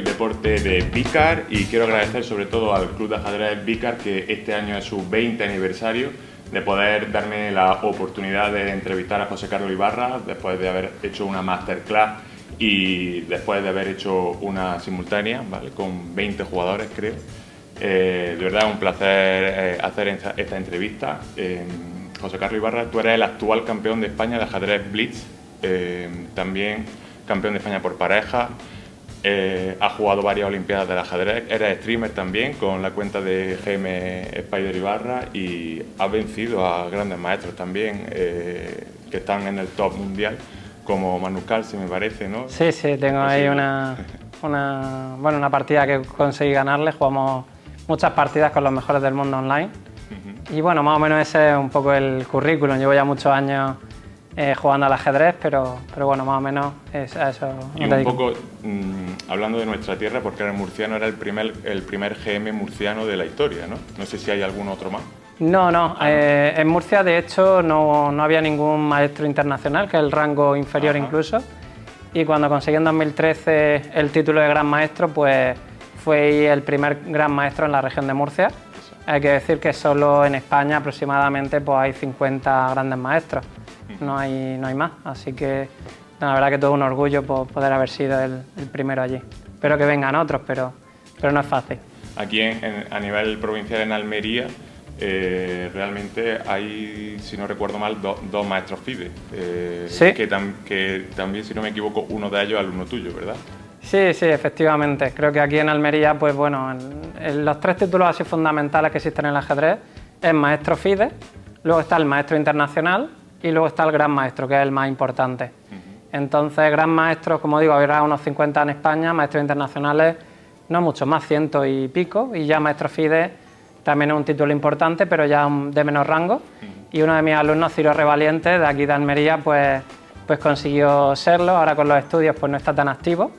el deporte de Vícar y quiero agradecer sobre todo al Club de Ajedrez Vícar, que este año es su 20 aniversario, de poder darme la oportunidad de entrevistar a José Carlos Ibarra después de haber hecho una masterclass y después de haber hecho una simultánea, ¿vale?, con 20 jugadores, creo. De verdad es un placer hacer esta entrevista. José Carlos Ibarra, tú eres el actual campeón de España de ajedrez Blitz, también campeón de España por pareja, has jugado varias olimpiadas del ajedrez, eres streamer también con la cuenta de GM Spider Ibarra y has vencido a grandes maestros también que están en el top mundial, como Magnus Carlsen, me parece, ¿no? Sí, tengo ahí una partida que conseguí ganarle. Jugamos muchas partidas con los mejores del mundo online. Y bueno, más o menos ese es un poco el currículum. Llevo ya muchos años jugando al ajedrez, pero bueno, más o menos a eso. Y un poco, hablando de nuestra tierra, porque eres murciano, era el primer GM murciano de la historia, ¿no? No sé si hay algún otro más. No. En Murcia, de hecho, no había ningún maestro internacional, que es el rango inferior incluso. Y cuando conseguí en 2013 el título de gran maestro, pues fui el primer gran maestro en la región de Murcia. Hay que decir que solo en España aproximadamente pues hay 50 grandes maestros, no hay más, así que la verdad que todo un orgullo por poder haber sido el primero allí. Espero que vengan otros, pero no es fácil. Aquí a nivel provincial en Almería realmente hay, si no recuerdo mal, dos maestros FIDE, ¿Sí? que también, si no me equivoco, uno de ellos es alumno tuyo, ¿verdad? Sí, efectivamente. Creo que aquí en Almería, pues bueno, en los tres títulos así fundamentales que existen en el ajedrez es maestro FIDE, luego está el maestro internacional y luego está el gran maestro, que es el más importante. Entonces, gran maestro, como digo, habrá unos 50 en España, maestros internacionales no mucho más, 100 y pico, y ya maestro FIDE también es un título importante, pero ya de menor rango. Y uno de mis alumnos, Ciro Revaliente, de aquí de Almería, pues consiguió serlo. Ahora con los estudios pues no está tan activo.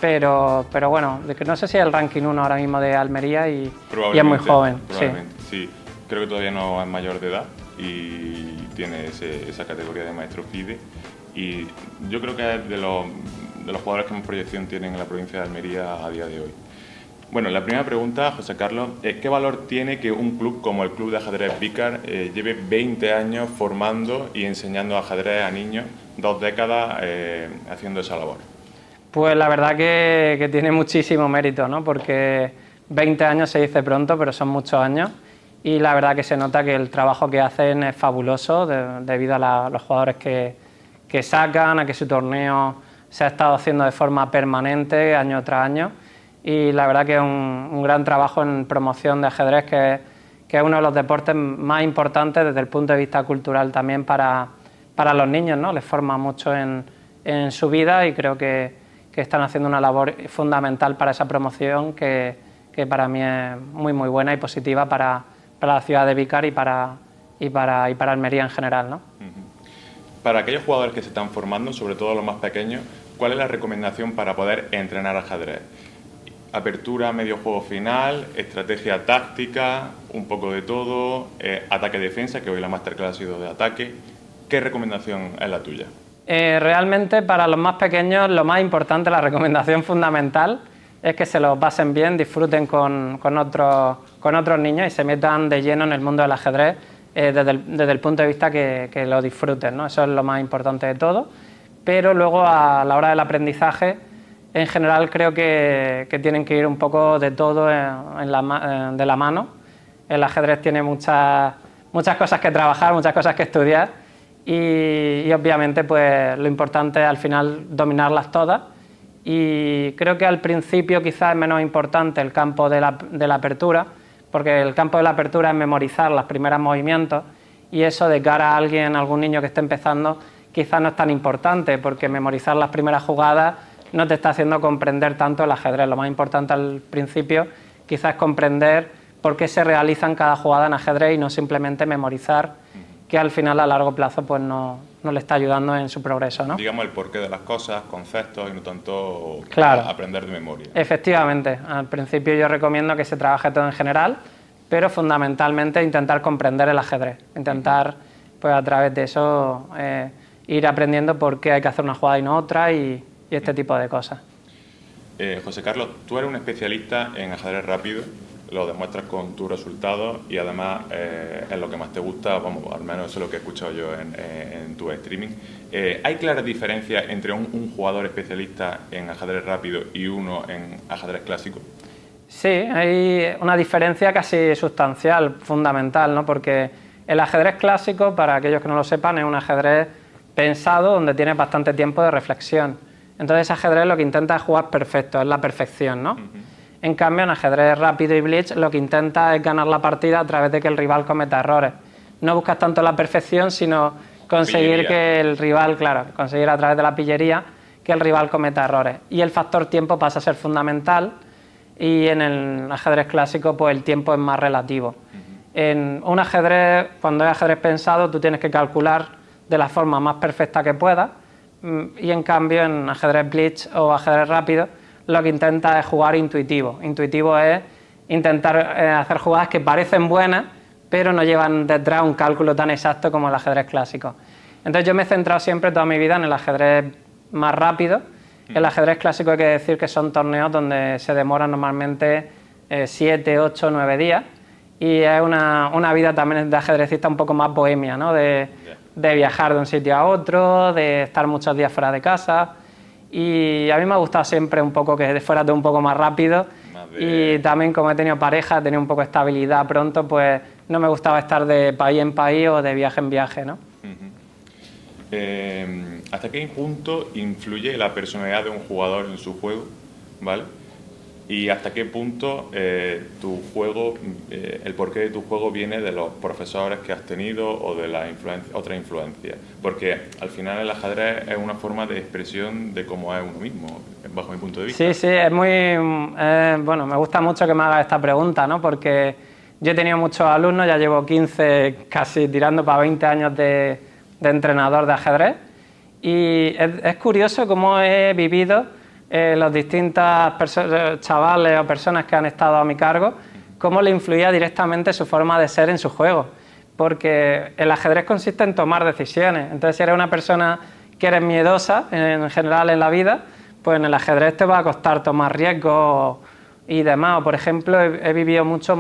Pero bueno, no sé si es el ranking 1 ahora mismo de Almería y es muy joven. Sí, creo que todavía no es mayor de edad y tiene esa categoría de maestro FIDE. Y yo creo que es de los jugadores que más proyección tienen en la provincia de Almería a día de hoy. Bueno, la primera pregunta, José Carlos, ¿qué valor tiene que un club como el Club de Ajedrez Vícar lleve 20 años formando y enseñando ajedrez a niños, 2 décadas haciendo esa labor? Pues la verdad que tiene muchísimo mérito, ¿no? Porque 20 años se dice pronto, pero son muchos años. Y la verdad que se nota que el trabajo que hacen es fabuloso debido a los jugadores que sacan, a que su torneo se ha estado haciendo de forma permanente año tras año. Y la verdad que es un gran trabajo en promoción de ajedrez, que es uno de los deportes más importantes desde el punto de vista cultural también para los niños, ¿no? Les forma mucho en su vida y creo que están haciendo una labor fundamental para esa promoción que para mí es muy buena y positiva para la ciudad de Vícar y para Almería en general, ¿no? Para aquellos jugadores que se están formando, sobre todo los más pequeños, ¿cuál es la recomendación para poder entrenar ajedrez? Apertura, medio juego final, estrategia táctica, un poco de todo, ataque-defensa, que hoy la masterclass ha sido de ataque. ¿Qué recomendación es la tuya? Realmente para los más pequeños lo más importante, la recomendación fundamental es que se lo pasen bien, disfruten con otros niños y se metan de lleno en el mundo del ajedrez desde el punto de vista que lo disfruten, ¿no? Eso es lo más importante de todo. Pero luego a la hora del aprendizaje, en general creo que tienen que ir un poco de todo de la mano. El ajedrez tiene muchas cosas que trabajar, muchas cosas que estudiar. Y obviamente pues lo importante es al final dominarlas todas y creo que al principio quizás es menos importante el campo de la apertura, porque el campo de la apertura es memorizar los primeros movimientos y eso de cara a algún niño que esté empezando quizás no es tan importante, porque memorizar las primeras jugadas no te está haciendo comprender tanto el ajedrez. Lo más importante al principio quizás es comprender por qué se realizan cada jugada en ajedrez y no simplemente memorizar, que al final a largo plazo pues no le está ayudando en su progreso, ¿no? Digamos el porqué de las cosas, conceptos y no tanto aprender de memoria. Efectivamente, al principio yo recomiendo que se trabaje todo en general, pero fundamentalmente intentar comprender el ajedrez, intentar pues a través de eso ir aprendiendo por qué hay que hacer una jugada y no otra y este tipo de cosas. José Carlos, tú eres un especialista en ajedrez rápido, lo demuestras con tus resultados y además es lo que más te gusta, vamos, al menos eso es lo que he escuchado yo en tu streaming. ¿Hay claras diferencias entre un jugador especialista en ajedrez rápido y uno en ajedrez clásico? Sí, hay una diferencia casi sustancial, fundamental, ¿no? Porque el ajedrez clásico, para aquellos que no lo sepan, es un ajedrez pensado donde tienes bastante tiempo de reflexión. Entonces, ese ajedrez lo que intenta es jugar perfecto, es la perfección, ¿no? En cambio, en ajedrez rápido y blitz, lo que intenta es ganar la partida a través de que el rival cometa errores. No buscas tanto la perfección, sino conseguir que el rival, claro, conseguir a través de la pillería que el rival cometa errores. Y el factor tiempo pasa a ser fundamental, y en el ajedrez clásico, pues el tiempo es más relativo. En un ajedrez, cuando es ajedrez pensado, tú tienes que calcular de la forma más perfecta que puedas, y en cambio en ajedrez blitz o ajedrez rápido lo que intenta es jugar intuitivo. Intuitivo es intentar hacer jugadas que parecen buenas pero no llevan detrás un cálculo tan exacto como el ajedrez clásico. Entonces yo me he centrado siempre toda mi vida en el ajedrez más rápido. El ajedrez clásico hay que decir que son torneos donde se demoran normalmente 7, 8, 9 días, y es una vida también de ajedrecista un poco más bohemia, ¿no? De viajar de un sitio a otro, de estar muchos días fuera de casa, y a mí me ha gustado siempre un poco que fuera todo un poco más rápido, y también como he tenido pareja, he tenido un poco de estabilidad pronto, pues no me gustaba estar de país en país o de viaje en viaje, ¿no? ¿Hasta qué punto influye la personalidad de un jugador en su juego, ¿vale? Y hasta qué punto tu juego, el porqué de tu juego viene de los profesores que has tenido o de la otra influencia. Porque al final el ajedrez es una forma de expresión de cómo es uno mismo, bajo mi punto de vista. Sí, es muy... bueno, me gusta mucho que me hagas esta pregunta, ¿no? Porque yo he tenido muchos alumnos, ya llevo 15, casi tirando para 20 años de entrenador de ajedrez, y es curioso cómo he vivido los distintos chavales o personas que han estado a mi cargo, cómo le influía directamente su forma de ser en su juego, porque el ajedrez consiste en tomar decisiones. Entonces, si eres una persona que eres miedosa en general en la vida, pues en el ajedrez te va a costar tomar riesgos y demás. O, por ejemplo, he vivido muchos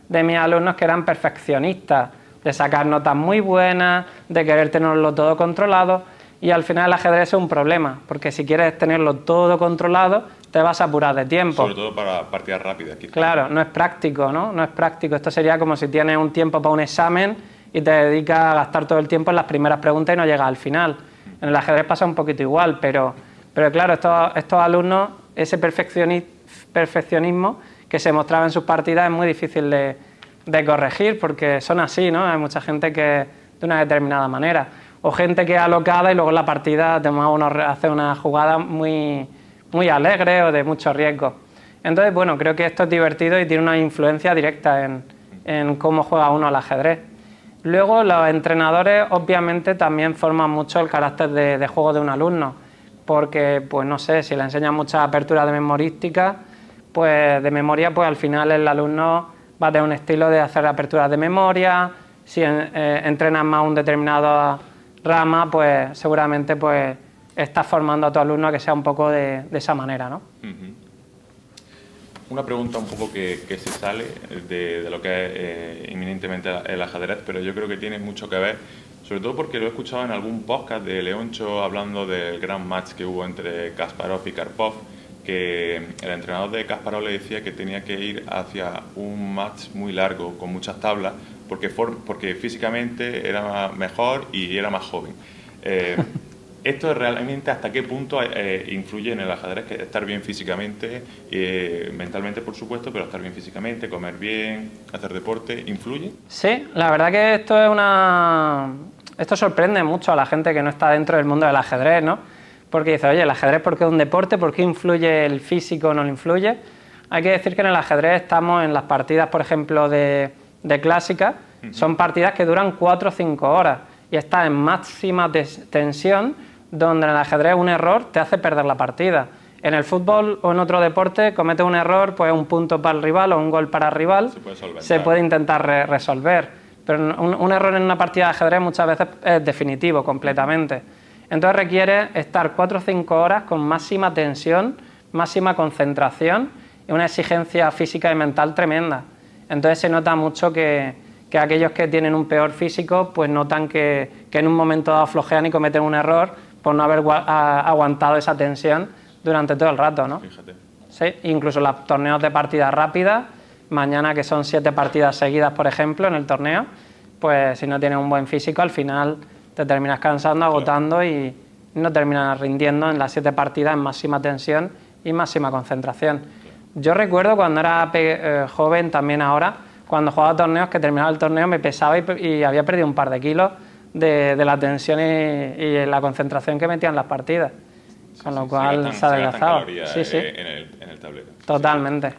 de mis alumnos que eran perfeccionistas, de sacar notas muy buenas, de querer tenerlo todo controlado, y al final el ajedrez es un problema, porque si quieres tenerlo todo controlado, te vas a apurar de tiempo. Sobre todo para partidas rápidas. Quizás. Claro, no es práctico, ¿no? No es práctico. Esto sería como si tienes un tiempo para un examen y te dedicas a gastar todo el tiempo en las primeras preguntas y no llegas al final. En el ajedrez pasa un poquito igual, pero claro, estos alumnos, ese perfeccionismo que se mostraba en sus partidas es muy difícil de corregir, porque son así, ¿no? Hay mucha gente que de una determinada manera. O gente que es alocada y luego en la partida hace una jugada muy alegre o de mucho riesgo. Entonces, bueno, creo que esto es divertido y tiene una influencia directa en cómo juega uno al ajedrez. Luego, los entrenadores obviamente también forman mucho el carácter de juego de un alumno, porque, pues no sé, si le enseñan muchas aperturas de memorística, pues de memoria, pues al final el alumno va a tener un estilo de hacer aperturas de memoria. Si entrenas más un determinado rama, pues seguramente pues estás formando a tu alumno a que sea un poco de esa manera, ¿no? Una pregunta un poco que se sale de lo que es inminentemente el ajedrez, pero yo creo que tiene mucho que ver, sobre todo porque lo he escuchado en algún podcast de Leoncho hablando del gran match que hubo entre Kasparov y Karpov, que el entrenador de Kasparov le decía que tenía que ir hacia un match muy largo, con muchas tablas, porque físicamente era mejor y era más joven. ¿Esto realmente hasta qué punto influye en el ajedrez? Que estar bien físicamente, mentalmente por supuesto, pero estar bien físicamente, comer bien, hacer deporte, ¿influye? Sí, la verdad que esto sorprende mucho a la gente que no está dentro del mundo del ajedrez, ¿no? Porque dice, oye, el ajedrez ¿por qué es un deporte? ¿Por qué influye el físico o no lo influye? Hay que decir que en el ajedrez estamos en las partidas, por ejemplo, de clásica, son partidas que duran 4 o 5 horas y está en máxima tensión, donde en el ajedrez un error te hace perder la partida. En el fútbol o en otro deporte comete un error, pues un punto para el rival o un gol para el rival, se puede intentar resolver. Pero un error en una partida de ajedrez muchas veces es definitivo completamente. Entonces requiere estar 4 o 5 horas con máxima tensión máxima concentración y una exigencia física y mental tremenda. Entonces se nota mucho que aquellos que tienen un peor físico pues notan que en un momento dado flojean y cometen un error por no haber aguantado esa tensión durante todo el rato, ¿no? Fíjate. Sí, incluso los torneos de partidas rápidas, mañana que son 7 partidas seguidas, por ejemplo, en el torneo, pues si no tienes un buen físico, al final te terminas cansando, agotando y no terminas rindiendo en las 7 partidas en máxima tensión y máxima concentración. Yo recuerdo cuando era joven, también ahora, cuando jugaba torneos, que terminaba el torneo me pesaba y había perdido un par de kilos de la tensión y la concentración que metía en las partidas. Con lo cual se adelgazaba. Sí. En el tablero. Totalmente.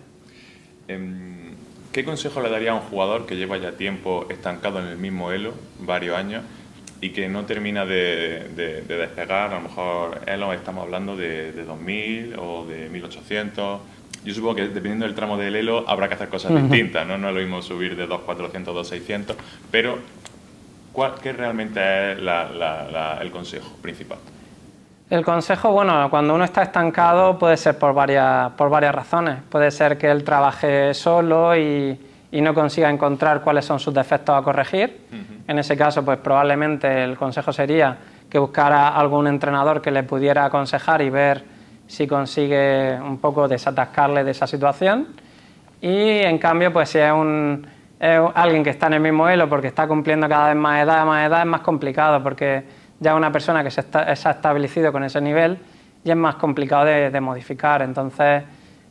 ¿Qué consejo le daría a un jugador que lleva ya tiempo estancado en el mismo elo, varios años, y que no termina de despegar? A lo mejor elo estamos hablando de 2000 o de 1800. Yo supongo que dependiendo del tramo del elo habrá que hacer cosas distintas, ¿no? No es lo mismo subir de 2400 a 2600, pero ¿qué realmente es el consejo principal? El consejo, bueno, cuando uno está estancado puede ser por varias razones. Puede ser que él trabaje solo y no consiga encontrar cuáles son sus defectos a corregir. En ese caso, pues probablemente el consejo sería que buscara algún entrenador que le pudiera aconsejar y ver si consigue un poco desatascarle de esa situación. Y en cambio, pues si es alguien que está en el mismo elo porque está cumpliendo cada vez más edad, es más complicado porque ya una persona que se ha establecido con ese nivel ya es más complicado de modificar. Entonces,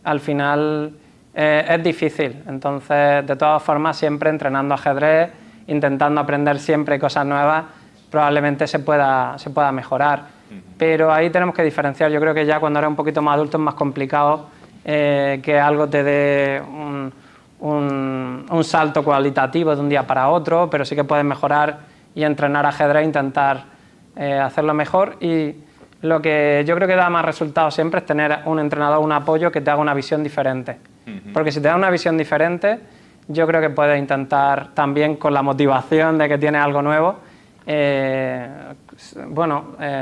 al final es difícil. Entonces, de todas formas, siempre entrenando ajedrez, intentando aprender siempre cosas nuevas, probablemente se pueda mejorar. Pero ahí tenemos que diferenciar. Yo creo que ya cuando eres un poquito más adulto es más complicado que algo te dé un salto cualitativo de un día para otro, pero sí que puedes mejorar y entrenar ajedrez e intentar hacerlo mejor. Y lo que yo creo que da más resultados siempre es tener un entrenador, un apoyo que te haga una visión diferente. Porque si te da una visión diferente, yo creo que puedes intentar también con la motivación de que tienes algo nuevo,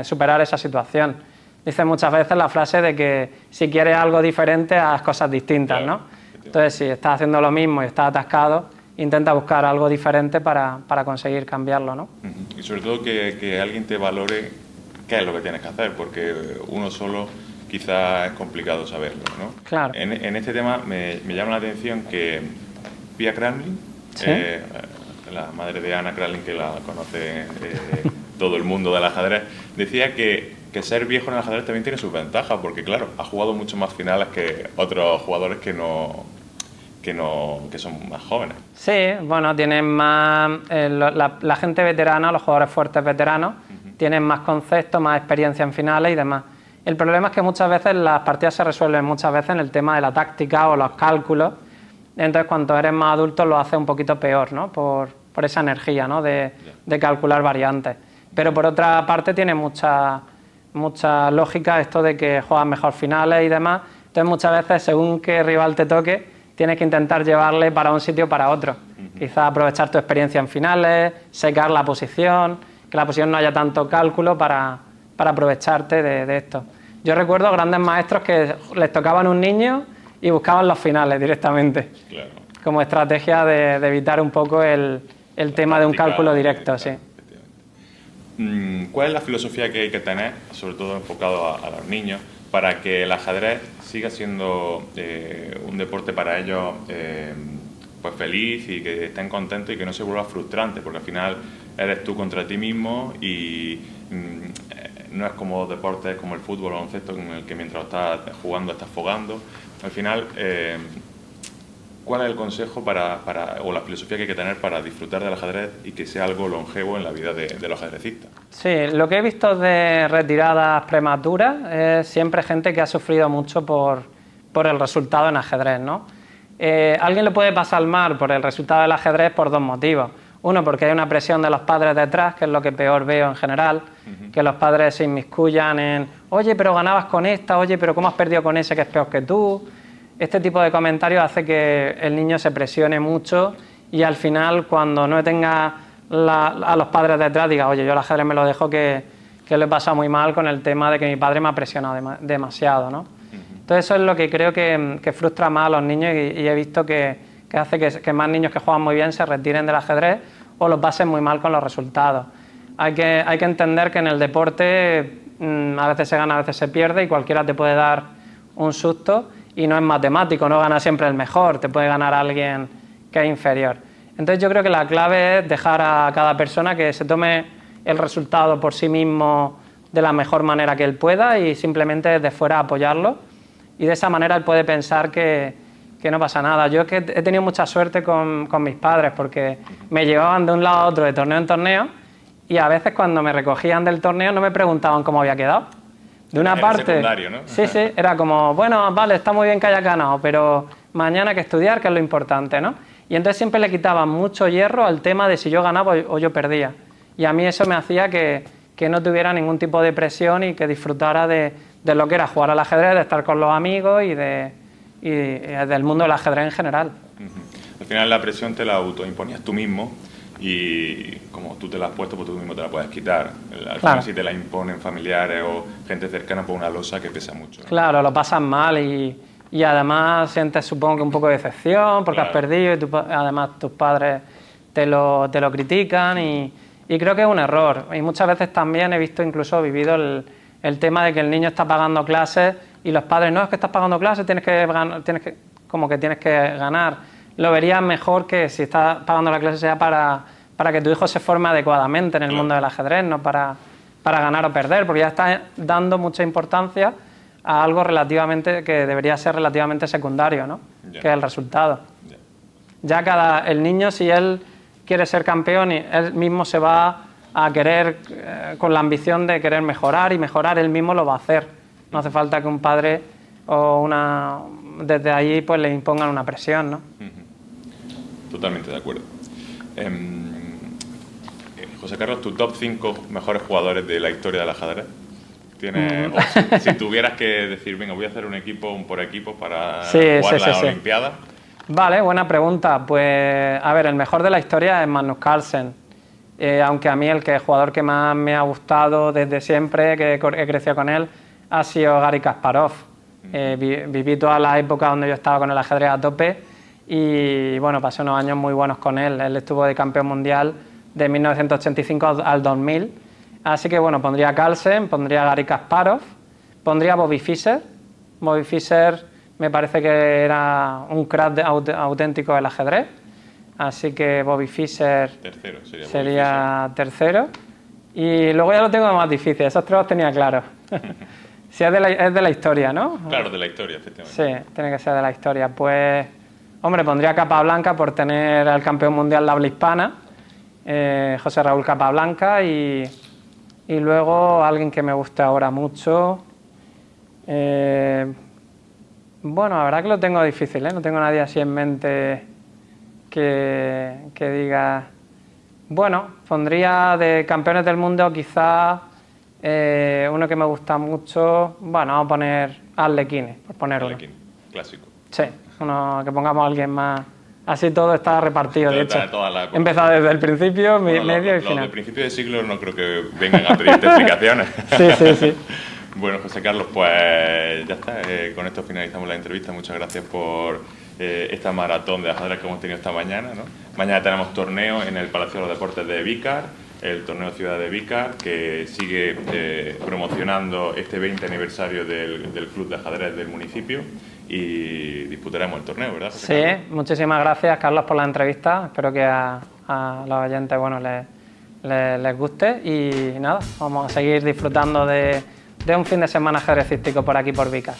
superar esa situación. Dice muchas veces la frase de que si quieres algo diferente, haz cosas distintas, ¿no? Entonces, si estás haciendo lo mismo y estás atascado, intenta buscar algo diferente para conseguir cambiarlo, ¿no? Y sobre todo que alguien te valore qué es lo que tienes que hacer, porque uno solo quizás es complicado saberlo, ¿no? Claro. En este tema me llama la atención que Pia Kramling, ¿sí? La madre de Anna Kramling, que la conoce todo el mundo del ajedrez, decía que ser viejo en el ajedrez también tiene sus ventajas, porque claro, ha jugado mucho más finales que otros jugadores que son más jóvenes. Sí, bueno, tienen más... la gente veterana, los jugadores fuertes veteranos, tienen más conceptos, más experiencia en finales y demás. El problema es que muchas veces las partidas se resuelven muchas veces en el tema de la táctica o los cálculos. Entonces, cuando eres más adulto lo haces un poquito peor, ¿no? Por esa energía, ¿no? de calcular variantes. Pero por otra parte tiene mucha lógica esto de que juegas mejor finales y demás. Entonces, muchas veces, según qué rival te toque, tienes que intentar llevarle para un sitio o para otro. Quizás aprovechar tu experiencia en finales, secar la posición, que la posición no haya tanto cálculo para aprovecharte de esto. Yo recuerdo grandes maestros que les tocaban un niño y buscaban los finales directamente, claro, como estrategia de evitar un poco el tema de un cálculo directo. Sí. ¿Cuál es la filosofía que hay que tener, sobre todo enfocado a los niños, para que el ajedrez siga siendo un deporte para ellos pues feliz y que estén contentos y que no se vuelva frustrante? Porque al final eres tú contra ti mismo y no es como deportes como el fútbol o el baloncesto en el que mientras estás jugando estás fogando. Al final, ¿cuál es el consejo o la filosofía que hay que tener para disfrutar del ajedrez y que sea algo longevo en la vida de los ajedrecistas? Sí, lo que he visto de retiradas prematuras es siempre gente que ha sufrido mucho por el resultado en ajedrez, ¿no? Alguien le puede pasar mal por el resultado del ajedrez por dos motivos. Uno, porque hay una presión de los padres detrás, que es lo que peor veo en general, que los padres se inmiscuyan en oye, pero ganabas con esta, oye, pero ¿cómo has perdido con ese que es peor que tú? Este tipo de comentarios hace que el niño se presione mucho y al final, cuando no tenga a los padres detrás, diga, oye, yo el ajedrez me lo dejo que lo he pasado muy mal con el tema de que mi padre me ha presionado demasiado, ¿no? Entonces eso es lo que creo que frustra más a los niños y he visto que hace que más niños que juegan muy bien se retiren del ajedrez o los pasen muy mal con los resultados. Hay que entender que en el deporte a veces se gana, a veces se pierde y cualquiera te puede dar un susto y no es matemático, no gana siempre el mejor, te puede ganar alguien que es inferior. Entonces yo creo que la clave es dejar a cada persona que se tome el resultado por sí mismo de la mejor manera que él pueda y simplemente desde fuera apoyarlo. Y de esa manera él puede pensar que no pasa nada. Yo es que he tenido mucha suerte con mis padres porque me llevaban de un lado a otro de torneo en torneo y a veces cuando me recogían del torneo no me preguntaban cómo había quedado. De una parte, secundario, ¿no? Sí, era como, bueno, vale, está muy bien que haya ganado, pero mañana hay que estudiar, que es lo importante, ¿no? Y entonces siempre le quitaban mucho hierro al tema de si yo ganaba o yo perdía. Y a mí eso me hacía que no tuviera ningún tipo de presión y que disfrutara de lo que era jugar al ajedrez, de estar con los amigos y del mundo del ajedrez en general. Al final la presión te la autoimponías tú mismo y como tú te la has puesto, pues tú mismo te la puedes quitar. Al final si te la imponen familiares o gente cercana, pues una losa que pesa mucho, ¿no? Claro, lo pasas mal y además sientes, supongo que un poco de decepción porque has perdido y además tus padres te lo critican y creo que es un error. Y muchas veces también he vivido el tema de que el niño está pagando clases y los padres, no, es que estás pagando clases, tienes que ganar. Lo vería mejor que si estás pagando la clase sea para que tu hijo se forme adecuadamente en el mundo del ajedrez, no para ganar o perder, porque ya estás dando mucha importancia a algo que debería ser relativamente secundario, ¿no? Que es el resultado. Ya el niño, si él quiere ser campeón, y él mismo se va a querer, con la ambición de querer mejorar, y mejorar él mismo lo va a hacer. No hace falta que un padre o desde ahí pues le impongan una presión, ¿no? Totalmente de acuerdo. José Carlos, ¿tu top 5 mejores jugadores de la historia del ajedrez? Si tuvieras que decir, venga, voy a hacer un equipo, un por equipo para jugar la Olimpiada. Vale, buena pregunta. Pues, a ver, el mejor de la historia es Magnus Carlsen. Aunque a mí el jugador que más me ha gustado desde siempre, que he crecido con él, ha sido Garry Kasparov. Viví toda la época donde yo estaba con el ajedrez a tope y bueno, pasé unos años muy buenos con él. Él estuvo de campeón mundial de 1985 al 2000. Así que bueno, pondría a Carlsen, pondría a Garry Kasparov, pondría a Bobby Fischer. Bobby Fischer me parece que era un crack auténtico del ajedrez. Así que Bobby Fischer sería tercero. Y luego ya lo tengo más difícil, esos tres los tenía claros. Si es de la historia, ¿no? Claro, de la historia, efectivamente. Sí, tiene que ser de la historia. Pues, hombre, pondría a Capablanca por tener al campeón mundial de habla hispana, José Raúl Capablanca, y luego alguien que me gusta ahora mucho. Bueno, la verdad que lo tengo difícil, ¿eh? No tengo nadie así en mente que diga... Bueno, pondría de campeones del mundo quizá uno que me gusta mucho. Bueno, vamos a poner Arlequines, por poner uno. Clásico. Sí, uno que pongamos a alguien más. Así todo está repartido, de hecho. He empezado desde el principio, medio y final. Los del principio de siglo no creo que vengan a pedirte explicaciones. Sí. Bueno, José Carlos, pues ya está. Con esto finalizamos la entrevista. Muchas gracias por esta maratón de ajedrez que hemos tenido esta mañana, ¿no? Mañana tenemos torneo en el Palacio de los Deportes de Vícar, el torneo Ciudad de Vícar, que sigue promocionando este 20 aniversario del Club de Ajedrez del municipio y disputaremos el torneo, ¿verdad, José Carlos? Sí, muchísimas gracias, Carlos, por la entrevista. Espero que a los oyentes les guste y nada, vamos a seguir disfrutando de un fin de semana ajedrecístico por aquí, por Vícar.